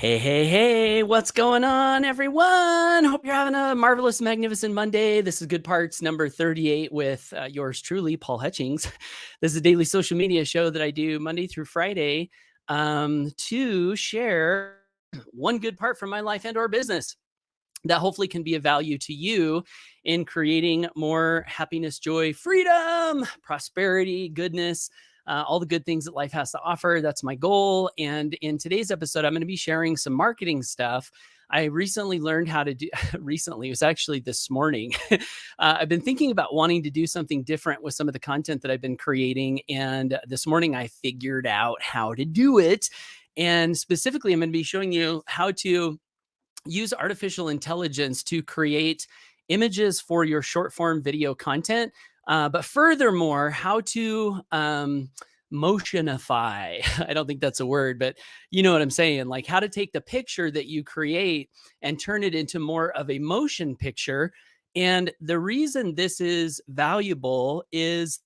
Hey, hey, hey, what's going on, everyone? Hope you're having a marvelous, magnificent Monday. This is Good Parts number 38 with yours truly, Paul Hutchings. This is a daily social media show that I do Monday through Friday to share one good part from my life and or business that hopefully can be of value to you in creating more happiness, joy, freedom, prosperity, goodness, all the good things that life has to offer. That's my goal. And in today's episode, I'm going to be sharing some marketing stuff. I recently learned how to do, recently, it was actually this morning. I've been thinking about wanting to do something different with some of the content that I've been creating. And this morning I figured out how to do it. And specifically, I'm going to be showing you how to use artificial intelligence to create images for your short form video content. But furthermore, how to motionify. I don't think that's a word, but you know what I'm saying? Like how to take the picture that you create and turn it into more of a motion picture. And the reason this is valuable is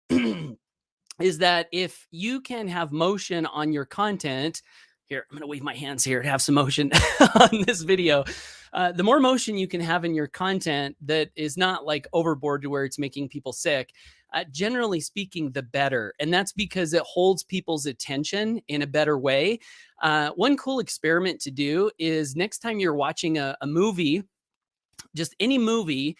is that if you can have motion on your content, here, I'm going to wave my hands here to have some motion on this video. The more motion you can have in your content that is not like overboard to where it's making people sick, generally speaking, the better. And that's because it holds people's attention in a better way. One cool experiment to do is next time you're watching a movie, just any movie,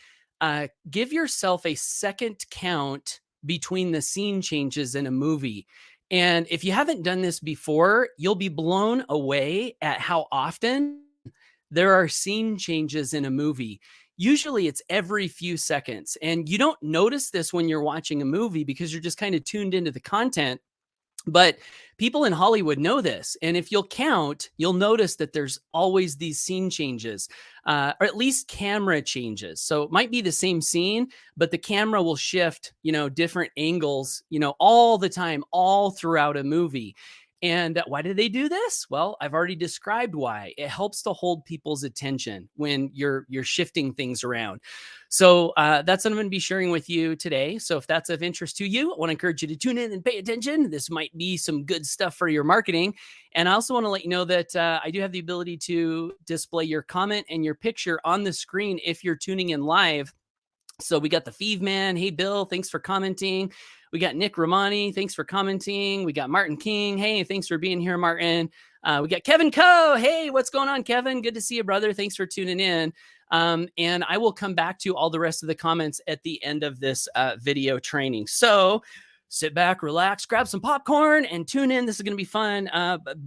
give yourself a second count between the scene changes in a movie. And if you haven't done this before, you'll be blown away at how often there are scene changes in a movie. Usually it's every few seconds. And you don't notice this when you're watching a movie because you're just kind of tuned into the content. But people in Hollywood know this. And if you'll count, you'll notice that there's always these scene changes, or at least camera changes. So it might be the same scene, but the camera will shift, different angles, all the time, all throughout a movie. And why do they do this? Well, I've already described why. It helps to hold people's attention when you're shifting things around. So that's what I'm going to be sharing with you today. So if that's of interest to you, I want to encourage you to tune in and pay attention. This might be some good stuff for your marketing. And I also want to let you know that I do have the ability to display your comment and your picture on the screen if you're tuning in live. So we got the Feeve Man. Hey, Bill, thanks for commenting. We got Nick Romani. Thanks for commenting. We got Martin King. Hey, thanks for being here, Martin. We got Kevin Coe. Hey, what's going on, Kevin? Good to see you, brother. Thanks for tuning in. And I will come back to all the rest of the comments at the end of this video training. So sit back, relax, grab some popcorn, and tune in. This is going to be fun.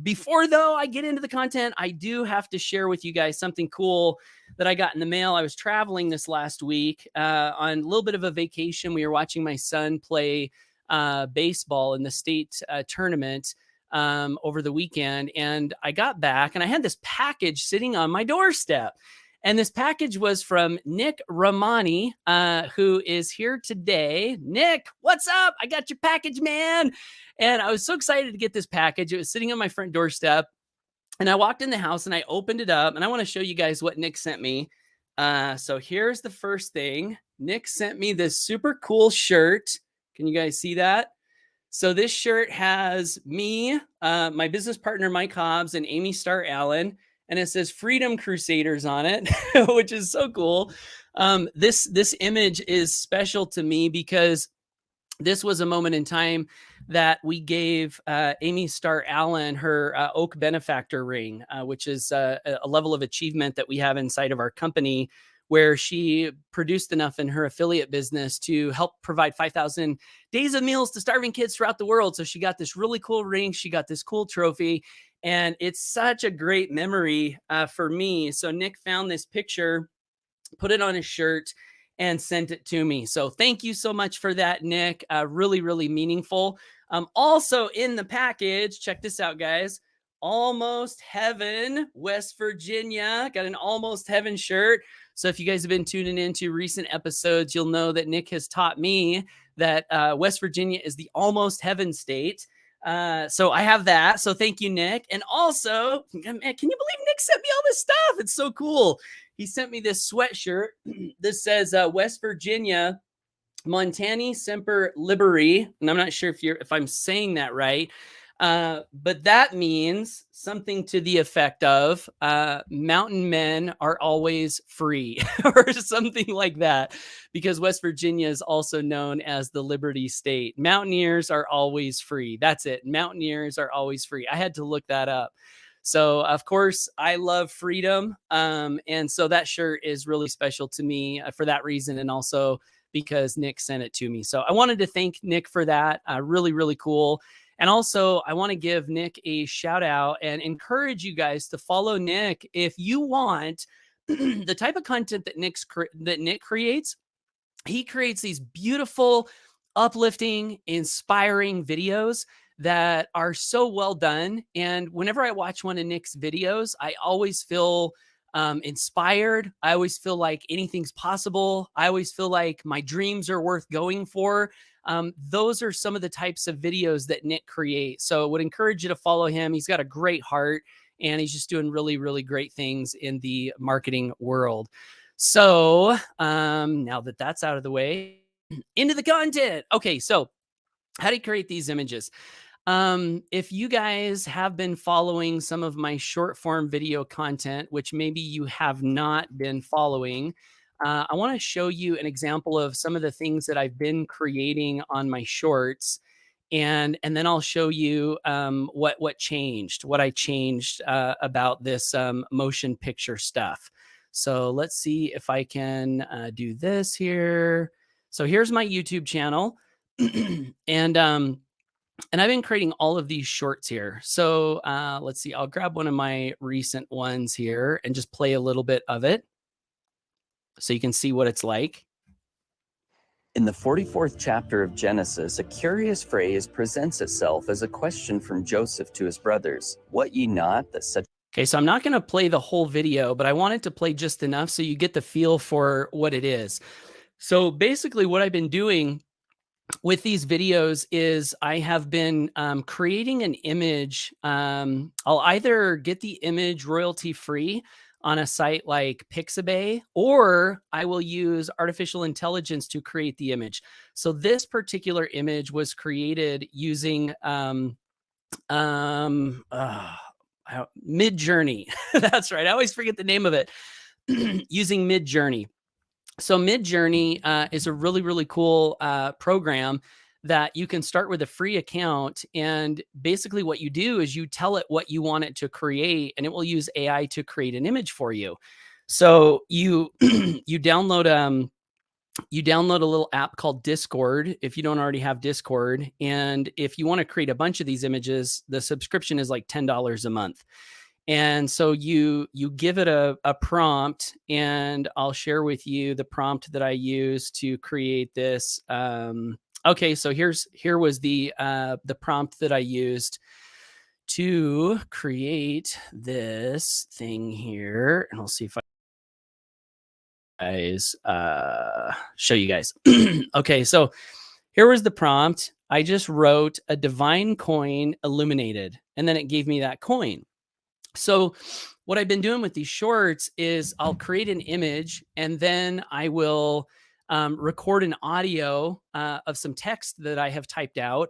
Before, though, I get into the content, I do have to share with you guys something cool that I got in the mail. I was traveling this last week on a little bit of a vacation. We were watching my son play baseball in the state tournament over the weekend. And I got back and I had this package sitting on my doorstep. And this package was from Nick Romani, who is here today. Nick, what's up? I got your package, man. And I was so excited to get this package. It was sitting on my front doorstep. And I walked in the house and I opened it up. And I want to show you guys what Nick sent me. So here's the first thing. Nick sent me this super cool shirt. Can you guys see that? So this shirt has me, my business partner, Mike Hobbs, and Amy Starr Allen. And it says Freedom Crusaders on it, which is so cool. This image is special to me because this was a moment in time that we gave Amy Starr Allen her Oak Benefactor ring, which is a level of achievement that we have inside of our company, where she produced enough in her affiliate business to help provide 5,000 days of meals to starving kids throughout the world. So she got this really cool ring. She got this cool trophy. And it's such a great memory for me. So Nick found this picture, put it on his shirt, and sent it to me. So thank you so much for that, Nick. Really, really meaningful. Also in the package, check this out, guys. Almost Heaven, West Virginia. Got an Almost Heaven shirt. So if you guys have been tuning into recent episodes, you'll know that Nick has taught me that West Virginia is the Almost Heaven state. So I have that. So thank you, Nick. And also, man, can you believe Nick sent me all this stuff? It's so cool. He sent me this sweatshirt. This says West Virginia, Montani Semper Liberi. And I'm not sure if I'm saying that right. But that means something to the effect of mountain men are always free or something like that, because West Virginia is also known as the Liberty State. Mountaineers are always free. That's it. Mountaineers are always free. I had to look that up. So, of course, I love freedom. And so that shirt is really special to me for that reason. And also because Nick sent it to me. So I wanted to thank Nick for that. Really, really cool. And also, I want to give Nick a shout out and encourage you guys to follow Nick if you want the type of content that Nick creates. He creates these beautiful, uplifting, inspiring videos that are so well done. And whenever I watch one of Nick's videos, I always feel inspired. I always feel like anything's possible. I always feel like my dreams are worth going for. Those are some of the types of videos that Nick creates. So I would encourage you to follow him. He's got a great heart and he's just doing really, really great things in the marketing world. So now that that's out of the way, into the content. Okay, so how do you create these images? If you guys have been following some of my short form video content, which maybe you have not been following, I want to show you an example of some of the things that I've been creating on my shorts. And then I'll show you what changed, what I changed about this motion picture stuff. So let's see if I can do this here. So here's my YouTube channel. and I've been creating all of these shorts here. So let's see, I'll grab one of my recent ones here and just play a little bit of it so you can see what it's like. In the 44th chapter of Genesis, a curious phrase presents itself as a question from Joseph to his brothers. What ye not that such... Okay, so I'm not going to play the whole video, but I wanted to play just enough so you get the feel for what it is. So basically what I've been doing with these videos is I have been creating an image. I'll either get the image royalty free on a site like Pixabay, or I will use artificial intelligence to create the image. So this particular image was created using Mid-Journey. That's right. I always forget the name of it. Using Mid-Journey. So Mid-Journey is a really, really cool program that you can start with a free account. And basically what you do is you tell it what you want it to create, and it will use AI to create an image for you. So you you download a little app called Discord if you don't already have Discord. And if you want to create a bunch of these images, the subscription is like $10 a month. And so you give it a prompt, and I'll share with you the prompt that I used to create this. Okay, so here was the prompt that I used to create this thing here, and I'll see if I show you guys. Okay, so here was the prompt. I just wrote a divine coin illuminated, and then it gave me that coin. So what I've been doing with these shorts is I'll create an image, and then I will record an audio of some text that I have typed out,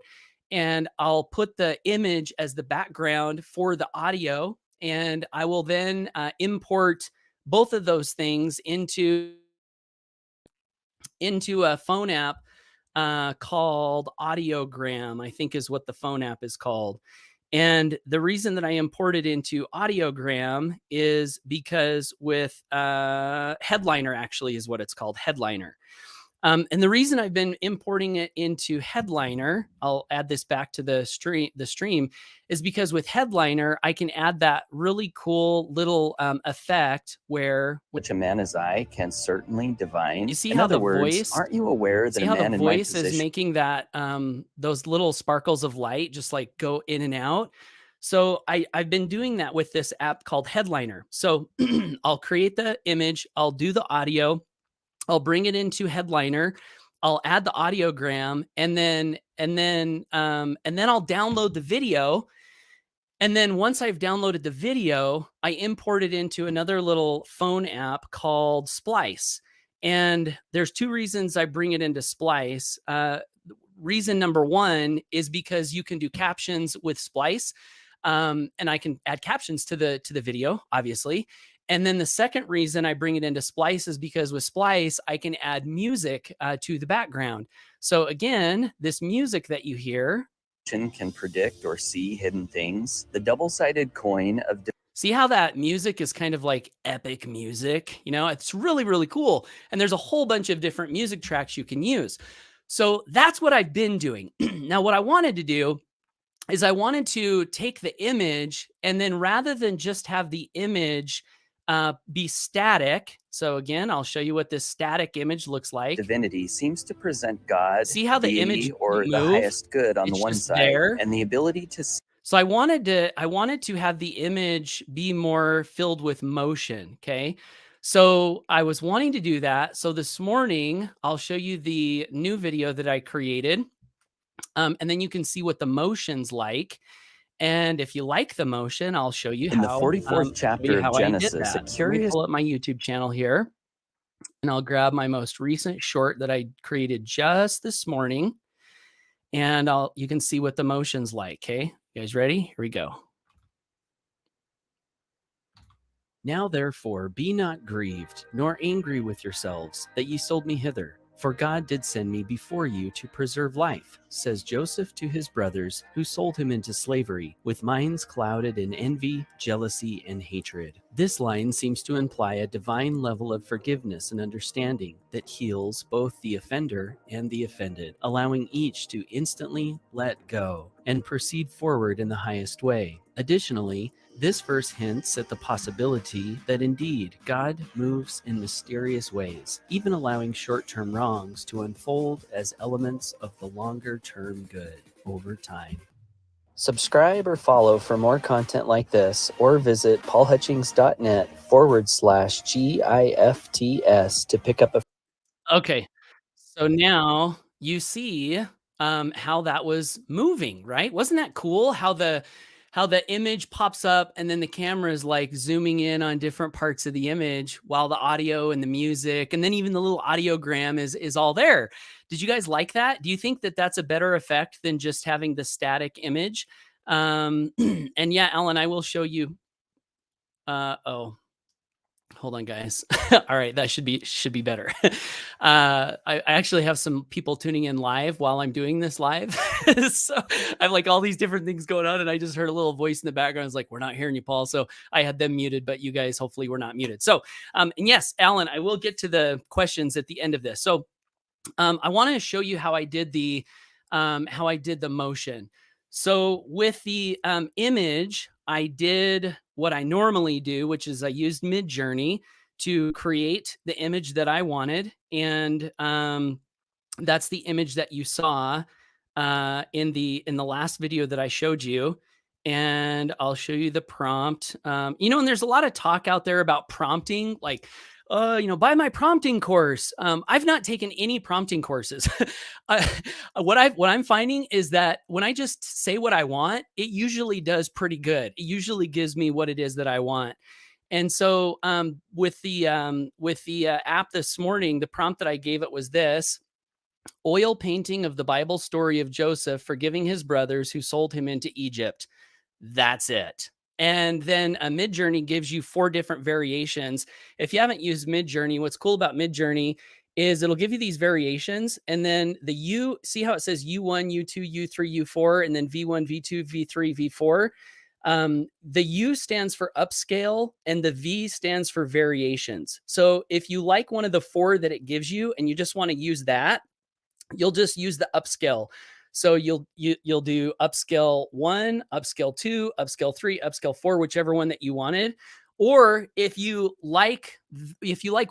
and I'll put the image as the background for the audio, and I will then import both of those things into a phone app called Audiogram, I think is what the phone app is called. And the reason that I imported into Audiogram is because with Headliner, actually is what it's called, Headliner. And the reason I've been importing it into Headliner, I'll add this back to the stream, is because with Headliner, I can add that really cool little effect where... Which a man as I can certainly divine. You see In how other the words, voice... aren't you aware that See a how man the in my voice is position... making that those little sparkles of light just like go in and out? So I've been doing that with this app called Headliner. So I'll create the image, I'll do the audio, I'll bring it into Headliner, I'll add the audiogram, and then I'll download the video. And then once I've downloaded the video, I import it into another little phone app called Splice. And there's two reasons I bring it into Splice. reason number one is because you can do captions with Splice, and I can add captions to the video, obviously. And then the second reason I bring it into Splice is because with Splice, I can add music to the background. So again, this music that you hear, can predict or see hidden things. The double-sided coin of see how that music is kind of like epic music? You know, it's really, really cool. And there's a whole bunch of different music tracks you can use. So that's what I've been doing. Now, what I wanted to do is I wanted to take the image and then rather than just have the image be static. So again, I'll show you what this static image looks like. divinity seems to present God, See how the image deity, or won't the move? highest good on the It's one just side, there. and the ability to see So I wanted to have the image be more filled with motion, okay? So I was wanting to do that. So this morning, I'll show you the new video that I created. And then you can see what the motion's like. And if you like the motion, I'll show you in the how 44th chapter of I did Genesis, a that. Let me curious pull up my YouTube channel here, and I'll grab my most recent short that I created just this morning, and you can see what the motion's like. Okay, you guys ready? Here we go. Now therefore be not grieved, nor angry with yourselves, that ye sold me hither. For God did send me before you to preserve life, says Joseph to his brothers, who sold him into slavery, with minds clouded in envy, jealousy, and hatred. This line seems to imply a divine level of forgiveness and understanding that heals both the offender and the offended, allowing each to instantly let go and proceed forward in the highest way. Additionally, this verse hints at the possibility that indeed God moves in mysterious ways, even allowing short-term wrongs to unfold as elements of the longer-term good over time. Subscribe or follow for more content like this, or visit paulhutchings.net/GIFTS to pick up a. Okay, so now you see how that was moving, right? Wasn't that cool? How the image pops up and then the camera is like zooming in on different parts of the image while the audio and the music and then even the little audiogram is all there. Did you guys like that? Do you think that that's a better effect than just having the static image? And yeah, Alan, I will show you. Oh, hold on, guys. All right, that should be better. I actually have some people tuning in live while I'm doing this live, so I have like all these different things going on, and I just heard a little voice in the background. It's like, "We're not hearing you, Paul." So I had them muted, but you guys hopefully were not muted. So, and yes, Alan, I will get to the questions at the end of this. So I want to show you how I did the motion. So with the image, I did what I normally do, which is I used Midjourney to create the image that I wanted, and that's the image that you saw in the last video that I showed you. And I'll show you the prompt. And there's a lot of talk out there about prompting, like, buy my prompting course. I've not taken any prompting courses. uh, what I'm finding is that when I just say what I want, it usually does pretty good. It usually gives me what it is that I want. And so with the app this morning, the prompt that I gave it was this: oil painting of the Bible story of Joseph forgiving his brothers who sold him into Egypt. That's it. And then a Midjourney gives you 4 different variations. If you haven't used Midjourney, what's cool about Midjourney is it'll give you these variations, and then see how it says U1, U2, U3, U4, and then V1, V2, V3, V4. The U stands for upscale and the V stands for variations. So if you like one of the 4 that it gives you and you just want to use that, you'll just use the upscale. So you'll do upscale 1, upscale 2, upscale 3, upscale 4, whichever one that you wanted. Or if you like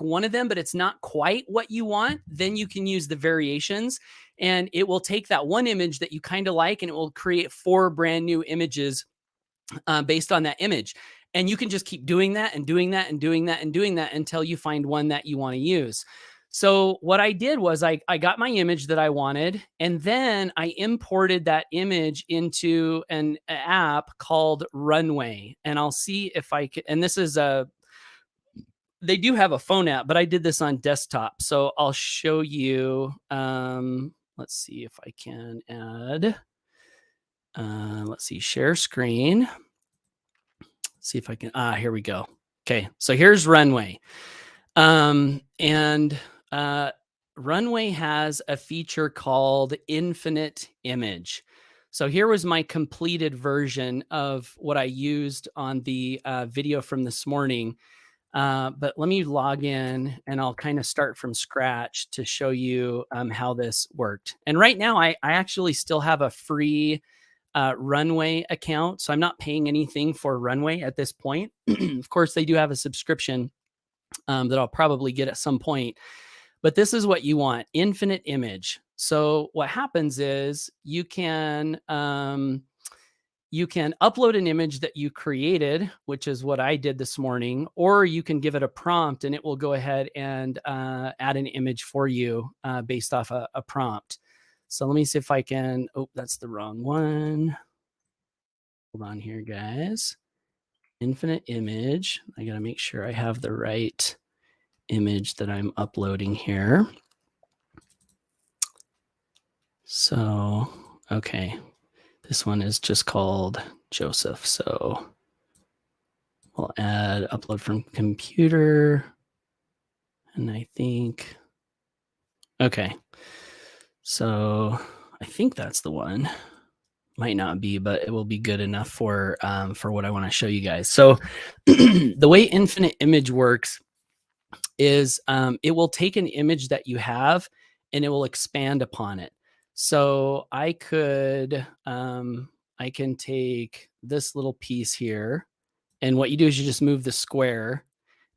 one of them but it's not quite what you want, then you can use the variations, and it will take that one image that you kind of like and it will create 4 brand new images based on that image. And you can just keep doing that and doing that and doing that and doing that until you find one that you want to use. So what I did was I got my image that I wanted, and then I imported that image into an app called Runway. And I'll see if I can, and they do have a phone app, but I did this on desktop. So I'll show you, let let's see if I can add, let's see, share screen. See if I can, here we go. Okay, so here's Runway. And Runway has a feature called Infinite Image. So here was my completed version of what I used on the video from this morning. But let me log in and I'll kind of start from scratch to show you how this worked. And right now, I actually still have a free Runway account. So I'm not paying anything for Runway at this point. Of course, they do have a subscription that I'll probably get at some point. But this is what you want: infinite image. So what happens is you can upload an image that you created, which is what I did this morning, or you can give it a prompt and it will go ahead and add an image for you based off a prompt. So let me see if I can. Oh, that's the wrong one. Hold on here, guys. Infinite image. I got to make sure I have the right image that I'm uploading here. So, okay. This one is just called Joseph. So we'll add upload from computer. And I think, okay. So I think that's the one. Might not be, but it will be good enough for what I want to show you guys. So the way infinite image works is it will take an image that you have and it will expand upon it. So I can take this little piece here, and what you do is you just move the square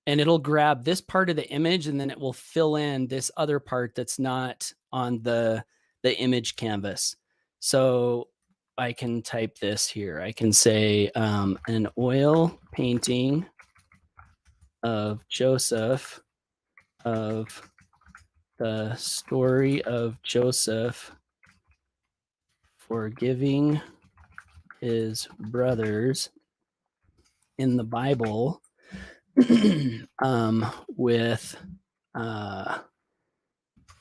and it'll grab this part of the image and then it will fill in this other part that's not on the image canvas. So I can type this here. I can say an oil painting of Joseph, of the story of Joseph forgiving his brothers in the Bible, with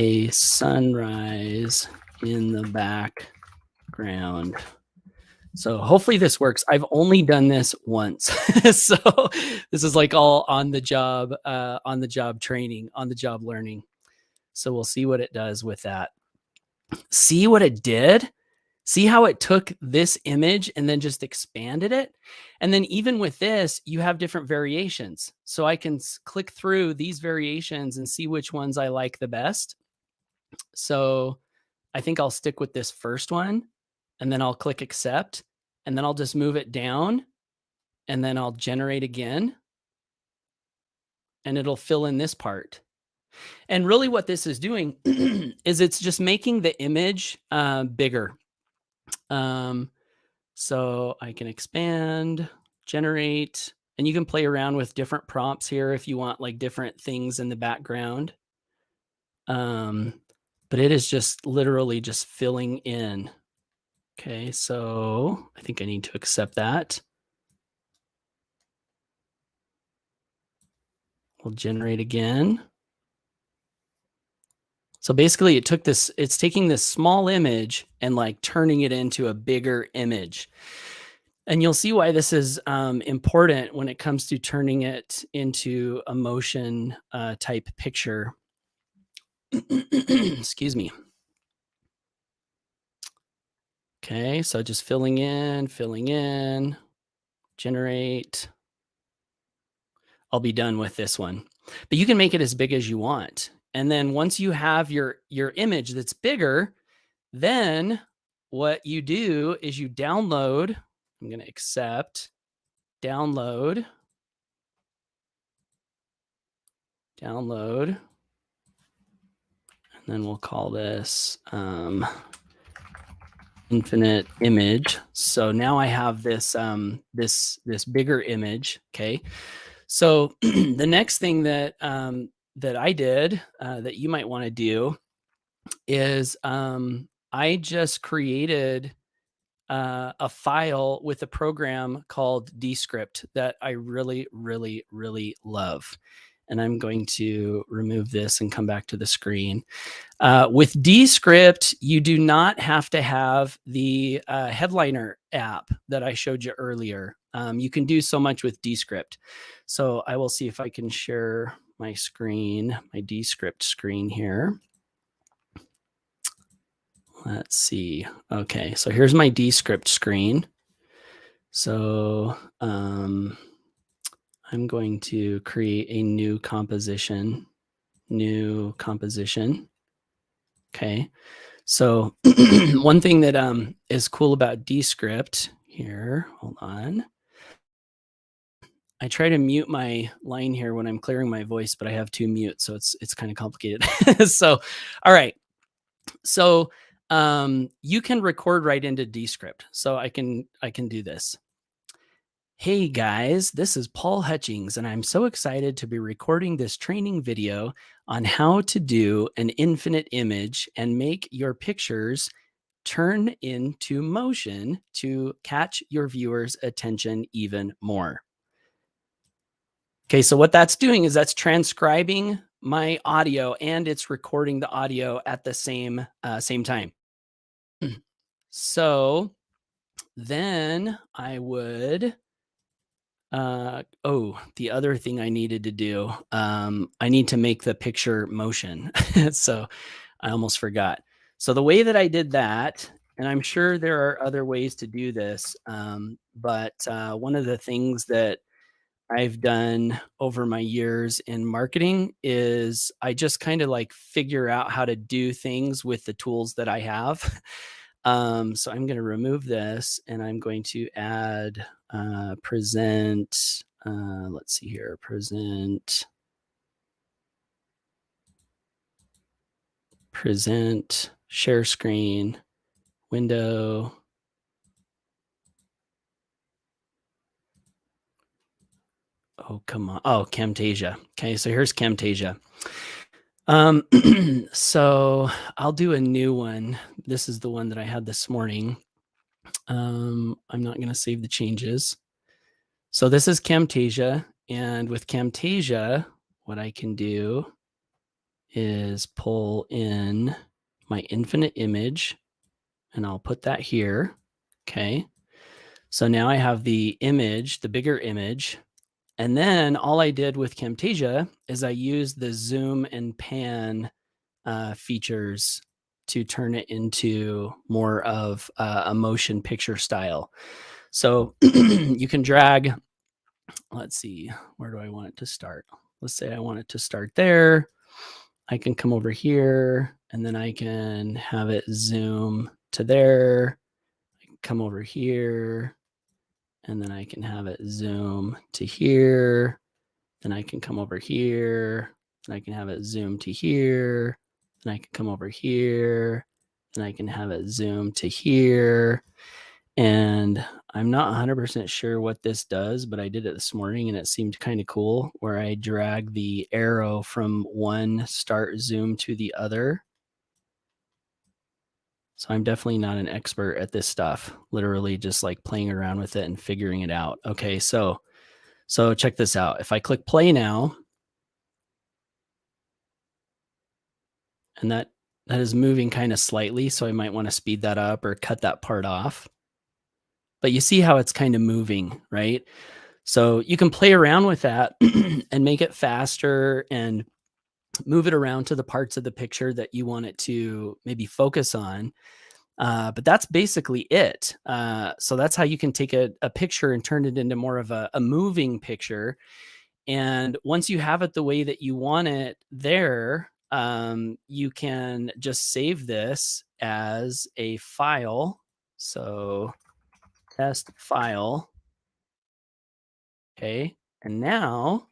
a sunrise in the background. So hopefully this works. I've only done this once. So this is like all on the job training, on the job learning. So we'll see what it does with that. See what it did? See how it took this image and then just expanded it? And then even with this, you have different variations. So I can click through these variations and see which ones I like the best. So I think I'll stick with this first one, and then I'll click accept, and then I'll just move it down, and then I'll generate again, and it'll fill in this part. And really what this is doing is it's just making the image bigger. So I can expand, generate, and you can play around with different prompts here if you want like different things in the background. But it is just literally just filling in. Okay, so I think I need to accept that. We'll generate again. So basically it's taking this small image and like turning it into a bigger image. And you'll see why this is important when it comes to turning it into a motion type picture. Excuse me. Okay, so just filling in, generate. I'll be done with this one. But you can make it as big as you want. And then once you have your image that's bigger, then what you do is you download. I'm going to accept, download, and then we'll call this infinite image. So now I have this this bigger image. Okay. So the next thing that that I did that you might want to do is I just created a file with a program called Descript that I really, really, really love. and I'm going to remove this and come back to the screen. With Descript, you do not have to have the Headliner app that I showed you earlier. You can do so much with Descript. So I will see if I can share my screen, my Descript screen here. Let's see. Okay, so here's my Descript screen. So I'm going to create a new composition. Okay. So one thing that is cool about Descript here, hold on. I try to mute my line here when I'm clearing my voice, but I have two mutes, so it's kind of complicated. So, all right. So you can record right into Descript. So I can do this. Hey guys, this is Paul Hutchings, and I'm so excited to be recording this training video on how to do an infinite image and make your pictures turn into motion to catch your viewers' attention even more. Okay, so what that's doing is that's transcribing my audio and it's recording the audio at the same time. So then I would the other thing I needed to do, I need to make the picture motion. So I almost forgot. So the way that I did that, and I'm sure there are other ways to do this, but one of the things that I've done over my years in marketing is I just kind of like figure out how to do things with the tools that I have. So I'm going to remove this and I'm going to add present. Let's see here, present, share screen, window. Oh, come on. Oh, Camtasia. Okay, so here's Camtasia. So I'll do a new one. This is the one that I had this morning. I'm not going to save the changes. So this is Camtasia. And with Camtasia, what I can do is pull in my infinite image and I'll put that here. Okay. So now I have the image, the bigger image. And then all I did with Camtasia is I used the zoom and pan features to turn it into more of a motion picture style. So you can drag, let's see, where do I want it to start? Let's say I want it to start there. I can come over here and then I can have it zoom to there. I can come over here and then I can have it zoom to here. Then I can come over here and I can have it zoom to here. Then I can come over here and I can have it zoom to here. And I'm not 100% sure what this does, but I did it this morning and it seemed kind of cool where I drag the arrow from one start zoom to the other. So I'm definitely not an expert at this stuff, literally just like playing around with it and figuring it out. Okay, so check this out. If I click play now, and that is moving kind of slightly, so I might want to speed that up or cut that part off. But you see how it's kind of moving, right? So you can play around with that and make it faster and move it around to the parts of the picture that you want it to maybe focus on. But that's basically it. So that's how you can take a picture and turn it into more of a moving picture. And once you have it the way that you want it there, you can just save this as a file. So test file. Okay. And now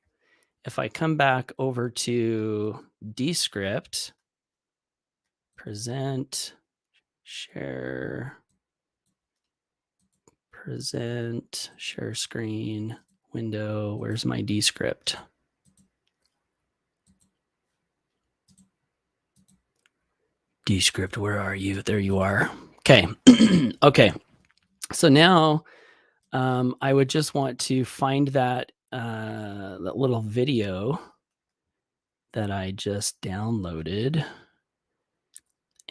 if I come back over to Descript, present, share, present, share screen, window, where's my Descript? Descript, where are you? There you are. Okay. Okay. So now I would just want to find that little video that I just downloaded.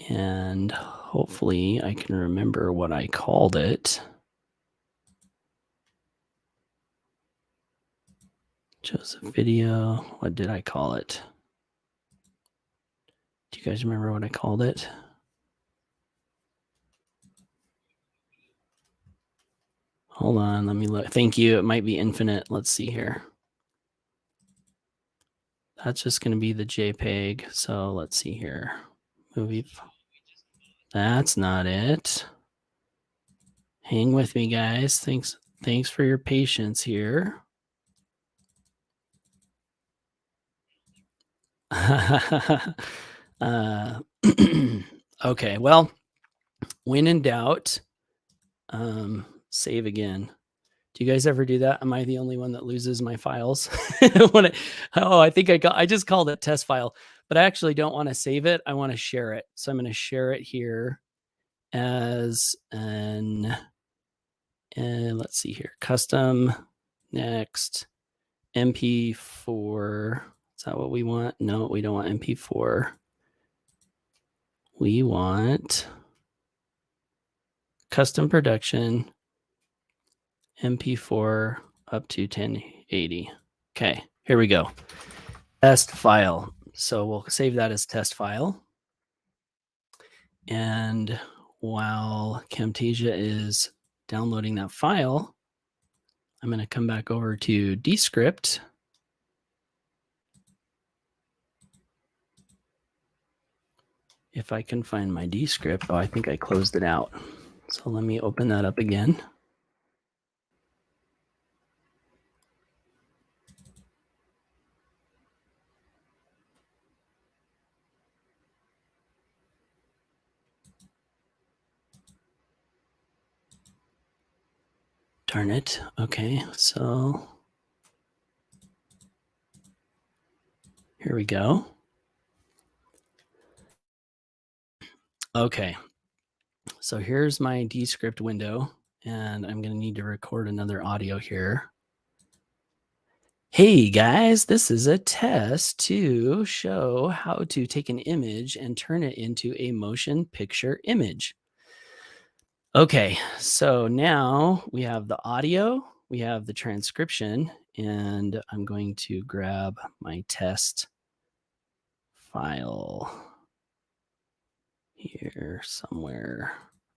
And hopefully I can remember what I called it. Joseph video. What did I call it? Do you guys remember what I called it? Hold on, let me look. Thank you. It might be infinite. Let's see here. That's just going to be the JPEG. So let's see here. Movie. That's not it. Hang with me, guys. Thanks for your patience here. Okay, well, when in doubt, save again. Do you guys ever do that? Am I the only one that loses my files? I think I just called it test file, but I actually don't want to save it. I want to share it. So I'm going to share it here as an, and let's see here, custom, next, MP4. Is that what we want? No, we don't want MP4. We want custom production, MP4 up to 1080. Okay, here we go. Test file. So we'll save that as test file. And while Camtasia is downloading that file, I'm going to come back over to Descript. If I can find my Descript. Oh, I think I closed it out. So let me open that up again. Darn it. Okay, so here we go. Okay, so here's my Descript window, and I'm going to need to record another audio here. Hey guys, this is a test to show how to take an image and turn it into a motion picture image. Okay, so now we have the audio, we have the transcription, and I'm going to grab my test file here somewhere.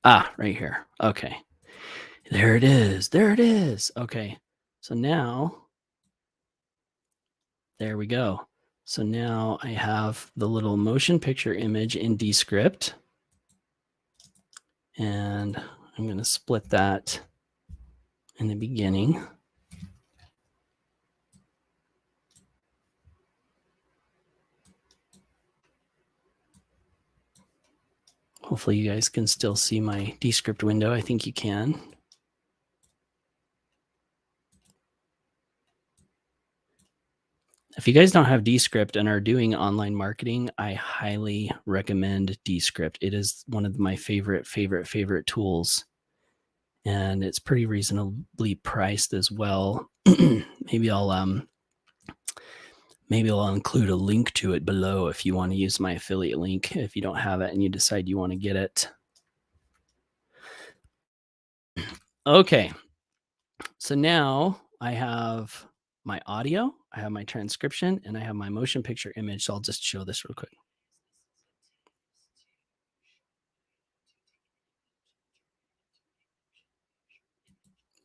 Right here. Okay. There it is. There it is. Okay. So now, there we go. So now I have the little motion picture image in Descript. And I'm going to split that in the beginning. Hopefully you guys can still see my Descript window. I think you can. If you guys don't have Descript and are doing online marketing, I highly recommend Descript. It is one of my favorite tools. And it's pretty reasonably priced as well. Maybe I'll include a link to it below if you want to use my affiliate link, if you don't have it and you decide you want to get it. Okay. So now I have my audio, I have my transcription, and I have my motion picture image. So I'll just show this real quick.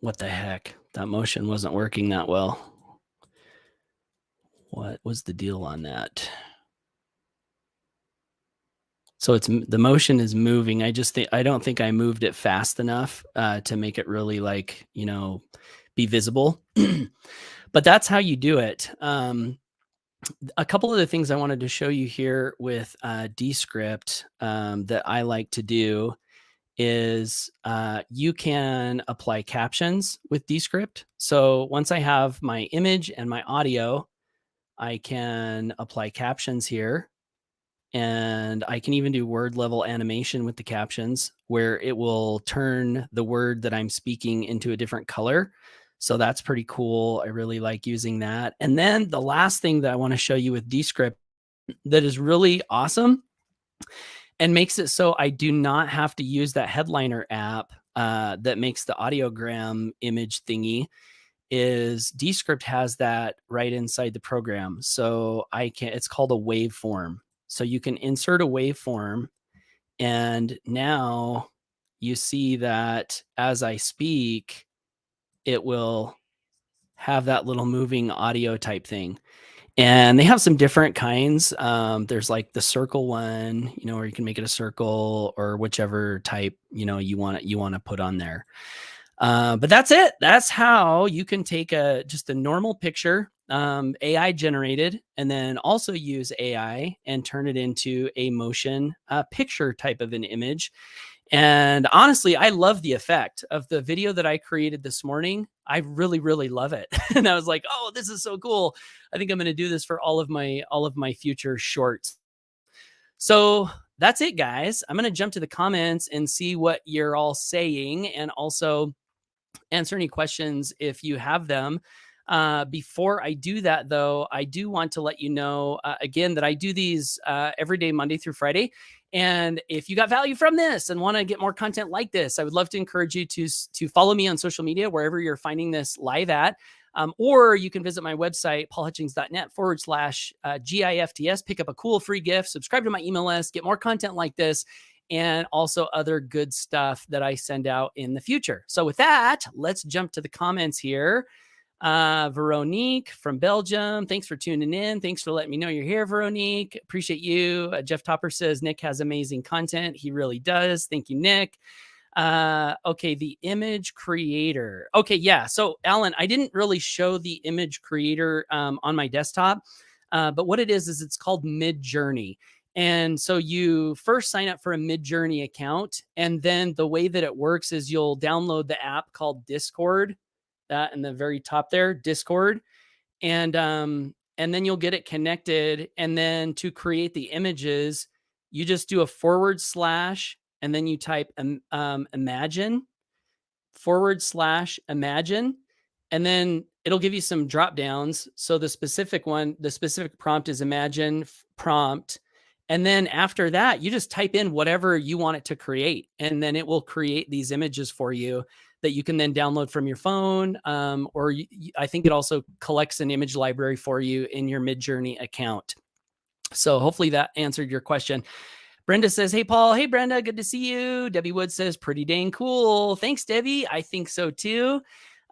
What the heck? That motion wasn't working that well. What was the deal on that? So the motion is moving. I don't think I moved it fast enough to make it really be visible. But that's how you do it. A couple of the things I wanted to show you here with Descript that I like to do is you can apply captions with Descript. So once I have my image and my audio, I can apply captions here. And I can even do word level animation with the captions where it will turn the word that I'm speaking into a different color. So that's pretty cool. I really like using that. And then the last thing that I want to show you with Descript that is really awesome and makes it so I do not have to use that Headliner app that makes the audiogram image thingy. Is Descript has that right inside the program. So I can, it's called a waveform. So you can insert a waveform, and now you see that as I speak, it will have that little moving audio type thing. And they have some different kinds. There's like the circle one, you know, where you can make it a circle or whichever type, you know, you want to put on there. But that's it. That's how you can take just a normal picture, AI generated, and then also use AI and turn it into a motion picture type of an image. And honestly, I love the effect of the video that I created this morning. I really, really love it. And I was like, oh, this is so cool. I think I'm going to do this for all of my future shorts. So that's it, guys. I'm going to jump to the comments and see what you're all saying, and also answer any questions if you have them. Before I do that, though, I do want to let you know again that I do these every day, Monday through Friday. And if you got value from this and want to get more content like this, I would love to encourage you to follow me on social media, wherever you're finding this live at. Or you can visit my website, paulhutchings.net/GIFTS, pick up a cool free gift, subscribe to my email list, get more content like this, and also other good stuff that I send out in the future. So with that, let's jump to the comments here. Veronique from Belgium, thanks for tuning in. Thanks for letting me know you're here, Veronique. Appreciate you. Jeff Topper says Nick has amazing content. He really does. Thank you, Nick. Okay, the image creator. Okay, yeah. So Alan, I didn't really show the image creator on my desktop, but what it is it's called Midjourney. And so you first sign up for a Midjourney account, and then the way that it works is you'll download the app called Discord, that in the very top there, Discord, and then you'll get it connected. And then to create the images, you just do a / and then you type imagine / imagine, and then it'll give you some drop downs. So the specific prompt is imagine prompt. And then after that, you just type in whatever you want it to create, and then it will create these images for you that you can then download from your phone. Or I think it also collects an image library for you in your Midjourney account. So hopefully that answered your question. Brenda says, hey, Paul. Hey, Brenda. Good to see you. Debbie Wood says, pretty dang cool. Thanks, Debbie. I think so, too.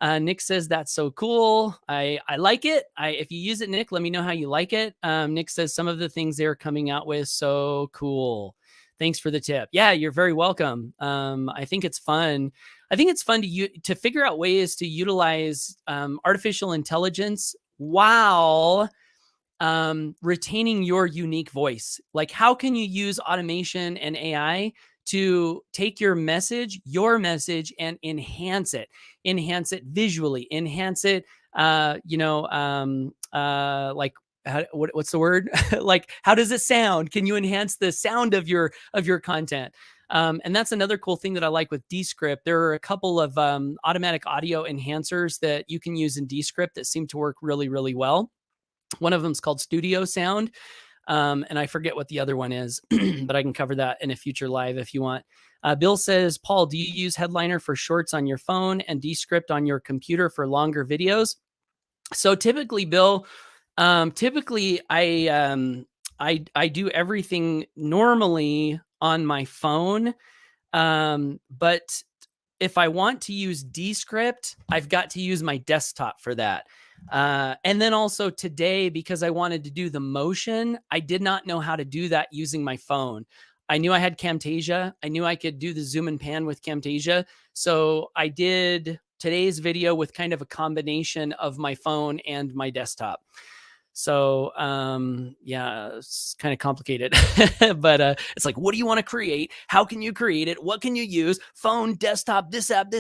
Nick says, that's so cool. I like it. If you use it, Nick, let me know how you like it. Nick says, some of the things they're coming out with, so cool. Thanks for the tip. Yeah, you're very welcome. I think it's fun. I think it's fun to figure out ways to utilize artificial intelligence while retaining your unique voice. Like, how can you use automation and AI to take your message, and enhance it visually, enhance it, like, what's the word? Like, how does it sound? Can you enhance the sound of your content? And that's another cool thing that I like with Descript. There are a couple of automatic audio enhancers that you can use in Descript that seem to work really, really well. One of them is called Studio Sound. And I forget what the other one is, but I can cover that in a future live if you want. Bill says, Paul, do you use Headliner for shorts on your phone and Descript on your computer for longer videos? So typically, Bill, I do everything normally on my phone. But if I want to use Descript, I've got to use my desktop for that. And then also today, because I wanted to do the motion, I did not know how to do that using my phone. I knew I had Camtasia. I knew I could do the zoom and pan with Camtasia. So I did today's video with kind of a combination of my phone and my desktop. So, yeah, it's kind of complicated, but, it's like, what do you want to create? How can you create it? What can you use? Phone, desktop, this app,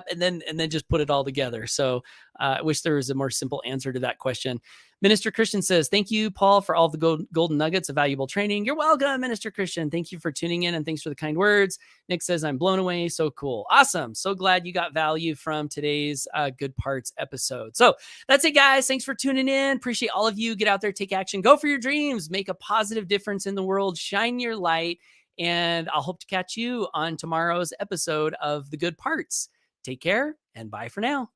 and then just put it all together. So, I wish there was a more simple answer to that question. Minister Christian says, thank you, Paul, for all the golden nuggets of valuable training. You're welcome, Minister Christian. Thank you for tuning in and thanks for the kind words. Nick says, I'm blown away. So cool. Awesome. So glad you got value from today's Good Parts episode. So that's it, guys. Thanks for tuning in. Appreciate all of you. Get out there, take action, go for your dreams, make a positive difference in the world, shine your light. And I'll hope to catch you on tomorrow's episode of The Good Parts. Take care and bye for now.